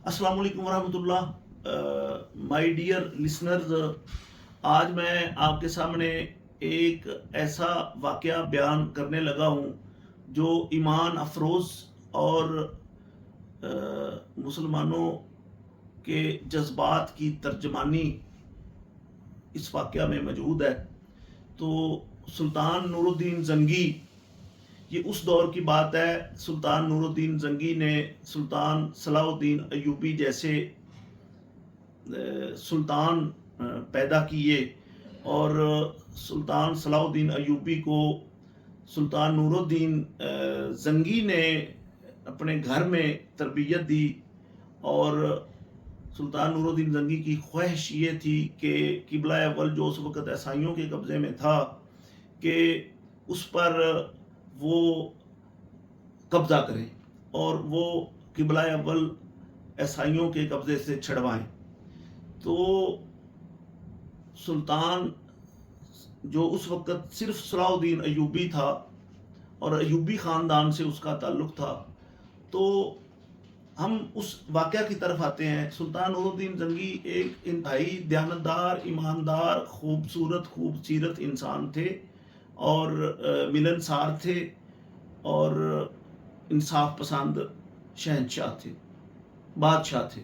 السلام علیکم ورحمۃ اللہ مائی ڈیئر لسنرز. آج میں آپ کے سامنے ایک ایسا واقعہ بیان کرنے لگا ہوں جو ایمان افروز اور مسلمانوں کے جذبات کی ترجمانی اس واقعہ میں موجود ہے. تو سلطان نور الدین زنگی، یہ اس دور کی بات ہے. سلطان نور الدین زنگی نے سلطان صلاح الدین ایوبی جیسے سلطان پیدا کیے، اور سلطان صلاح الدین ایوبی کو سلطان نور الدین زنگی نے اپنے گھر میں تربیت دی. اور سلطان نور الدین زنگی کی خواہش یہ تھی کہ قبلہ اول جو اس وقت عیسائیوں کے قبضے میں تھا کہ اس پر وہ قبضہ کریں اور وہ قبلہ اول عیسائیوں کے قبضے سے چھڑوائیں. تو سلطان جو اس وقت صرف صلاح الدین ایوبی تھا اور ایوبی خاندان سے اس کا تعلق تھا، تو ہم اس واقعہ کی طرف آتے ہیں. سلطان نور الدین زنگی ایک انتہائی دیانتدار، ایماندار، خوبصورت خوب سیرت انسان تھے اور ملنسار تھے اور انصاف پسند شہنشاہ تھے، بادشاہ تھے.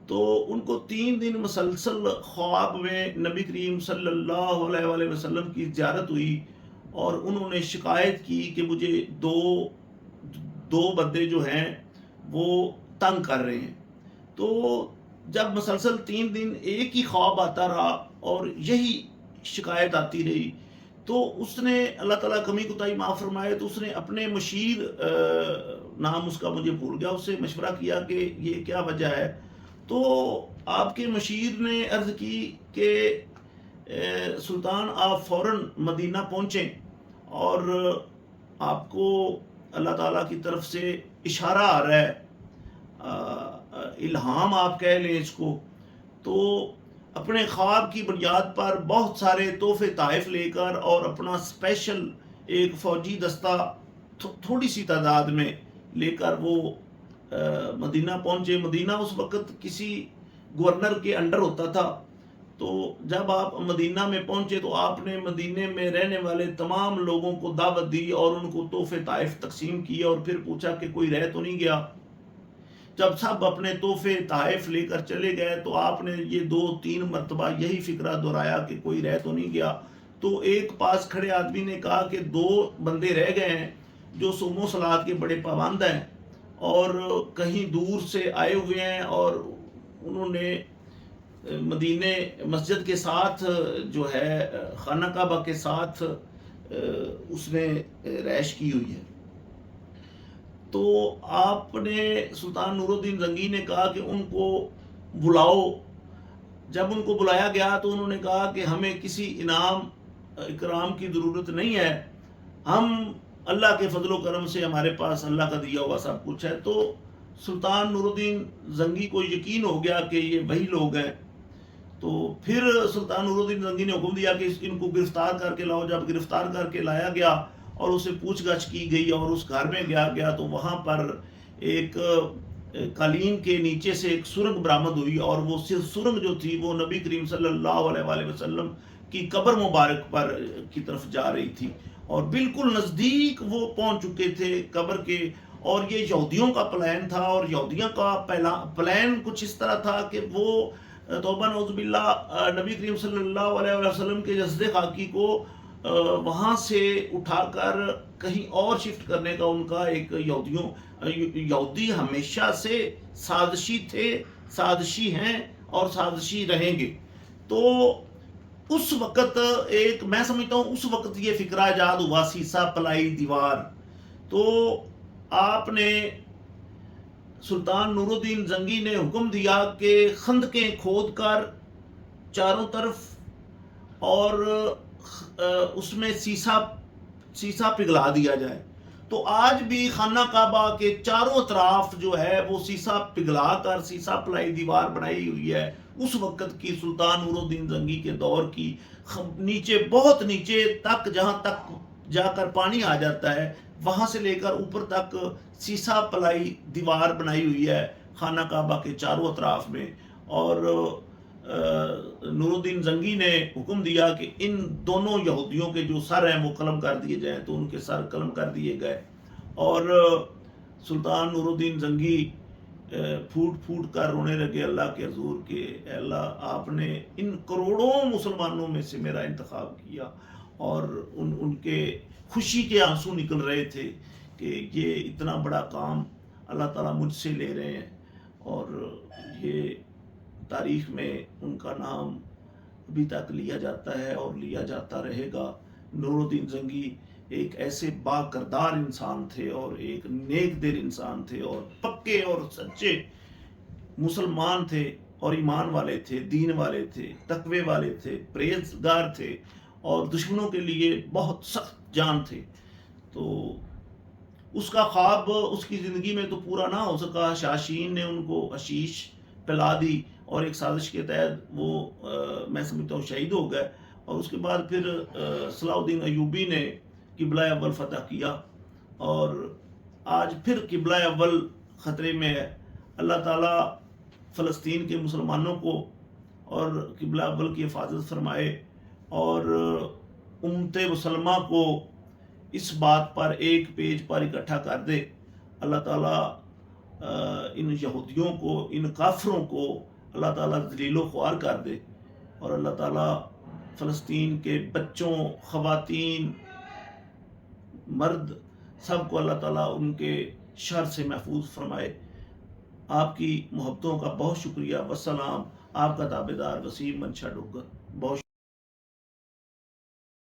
تو ان کو 3 دن مسلسل خواب میں نبی کریم صلی اللہ علیہ وآلہ وسلم کی زیارت ہوئی، اور انہوں نے شکایت کی کہ مجھے دو بندے جو ہیں وہ تنگ کر رہے ہیں. تو جب مسلسل 3 دن ایک ہی خواب آتا رہا اور یہی شکایت آتی رہی، تو اس نے اللہ تعالیٰ کمی کوتاہی معاف فرمائے، تو اس نے اپنے مشیر، نام اس کا مجھے بھول گیا، اس سے مشورہ کیا کہ یہ کیا وجہ ہے. تو آپ کے مشیر نے عرض کی کہ سلطان آپ فوراً مدینہ پہنچیں، اور آپ کو اللہ تعالیٰ کی طرف سے اشارہ آ رہا ہے، الہام آپ کہہ لیں اس کو. تو اپنے خواب کی بنیاد پر بہت سارے تحفے تحائف لے کر اور اپنا اسپیشل ایک فوجی دستہ تھوڑی سی تعداد میں لے کر وہ مدینہ پہنچے. مدینہ اس وقت کسی گورنر کے انڈر ہوتا تھا. تو جب آپ مدینہ میں پہنچے تو آپ نے مدینے میں رہنے والے تمام لوگوں کو دعوت دی اور ان کو تحفے تحائف تقسیم کیے، اور پھر پوچھا کہ کوئی رہ تو نہیں گیا. جب سب اپنے تحفے تحائف لے کر چلے گئے تو آپ نے یہ 2-3 مرتبہ یہی فکرہ دہرایا کہ کوئی رہ تو نہیں گیا. تو ایک پاس کھڑے آدمی نے کہا کہ 2 بندے رہ گئے ہیں جو صوم و صلات کے بڑے پابند ہیں اور کہیں دور سے آئے ہوئے ہیں، اور انہوں نے مدینے مسجد کے ساتھ جو ہے خانہ کعبہ کے ساتھ اس نے رہائش کی ہوئی ہے. تو آپ نے سلطان نور الدین زنگی نے کہا کہ ان کو بلاؤ. جب ان کو بلایا گیا تو انہوں نے کہا کہ ہمیں کسی انعام اکرام کی ضرورت نہیں ہے، ہم اللہ کے فضل و کرم سے ہمارے پاس اللہ کا دیا ہوا سب کچھ ہے. تو سلطان نور الدین زنگی کو یقین ہو گیا کہ یہ وہی لوگ ہیں. تو پھر سلطان نور الدین زنگی نے حکم دیا کہ ان کو گرفتار کر کے لاؤ. جب گرفتار کر کے لایا گیا اور اسے پوچھ گچھ کی گئی اور اس گھر میں گیا تو وہاں پر ایک قالین کے نیچے سے ایک سرنگ برآمد ہوئی، اور وہ سرنگ جو تھی وہ نبی کریم صلی اللہ علیہ وآلہ وسلم کی قبر مبارک پر کی طرف جا رہی تھی، اور بالکل نزدیک وہ پہنچ چکے تھے قبر کے. اور یہ یہودیوں کا پلان تھا، اور یہودیوں کا پلان کچھ اس طرح تھا کہ وہ توبہ نعوذ باللہ نبی کریم صلی اللہ علیہ وسلم کے جسد خاکی کو وہاں سے اٹھا کر کہیں اور شفٹ کرنے کا ان کا ایک یہودی ہمیشہ سے سازشی تھے، سازشی ہیں اور سازشی رہیں گے. تو اس وقت میں سمجھتا ہوں اس وقت یہ فکرہ ایجاد ہوا، سیسا پلائی دیوار. تو آپ نے سلطان نور الدین زنگی نے حکم دیا کہ خندقیں کھود کر چاروں طرف اور اس میں سیسا پگھلا دیا جائے. تو آج بھی خانہ کعبہ کے چاروں طرف جو ہے وہ سیسا پگھلا کر سیسا پلائی دیوار بنائی ہوئی ہے. اس وقت کی سلطان نور الدین زنگی کے دور کی، نیچے بہت نیچے تک جہاں تک جا کر پانی آ جاتا ہے وہاں سے لے کر اوپر تک سیسا پلائی دیوار بنائی ہوئی ہے. خانہ کعبہ کے چاروں اطراف میں، اور نور الدین زنگی نے حکم دیا کہ ان دونوں یہودیوں کے جو سر ہیں وہ قلم کر دیے جائیں، تو ان کے سر قلم کر دیے گئے، اور سلطان نور الدین زنگی پھوٹ پھوٹ کر رونے لگے اللہ کے حضور کہ اے اللہ، آپ نے ان کروڑوں مسلمانوں میں سے میرا انتخاب کیا، اور ان کے خوشی کے آنسو نکل رہے تھے کہ یہ اتنا بڑا کام اللہ تعالیٰ مجھ سے لے رہے ہیں، اور یہ تاریخ میں ان کا نام ابھی تک لیا جاتا ہے اور لیا جاتا رہے گا۔ نور الدین زنگی ایک ایسے با کردار انسان تھے، اور ایک نیک دل انسان تھے، اور پکے اور سچے مسلمان تھے، اور ایمان والے تھے، دین والے تھے، تقوی والے تھے، پرہیزگار تھے، اور دشمنوں کے لیے بہت سخت جان تھے۔ تو اس کا خواب اس کی زندگی میں تو پورا نہ ہو سکا، شاشین نے ان کو حشیش پلا دی، اور ایک سازش کے تحت وہ میں سمجھتا ہوں شہید ہو گئے، اور اس کے بعد پھر صلاح الدین ایوبی نے قبلہ اول فتح کیا، اور آج پھر قبلہ اول خطرے میں ہے۔ اللہ تعالیٰ فلسطین کے مسلمانوں کو اور قبلہ اول کی حفاظت فرمائے، اور امت مسلمہ کو اس بات پر ایک پیج پر اکٹھا کر دے۔ اللہ تعالیٰ ان یہودیوں کو، ان کافروں کو اللہ تعالیٰ ذلیل و خوار کر دے، اور اللہ تعالیٰ فلسطین کے بچوں، خواتین، مرد، سب کو اللہ تعالیٰ ان کے شر سے محفوظ فرمائے۔ آپ کی محبتوں کا بہت شکریہ۔ والسلام، آپ کا تابعدار وسیم منشا ڈوگر۔ بہت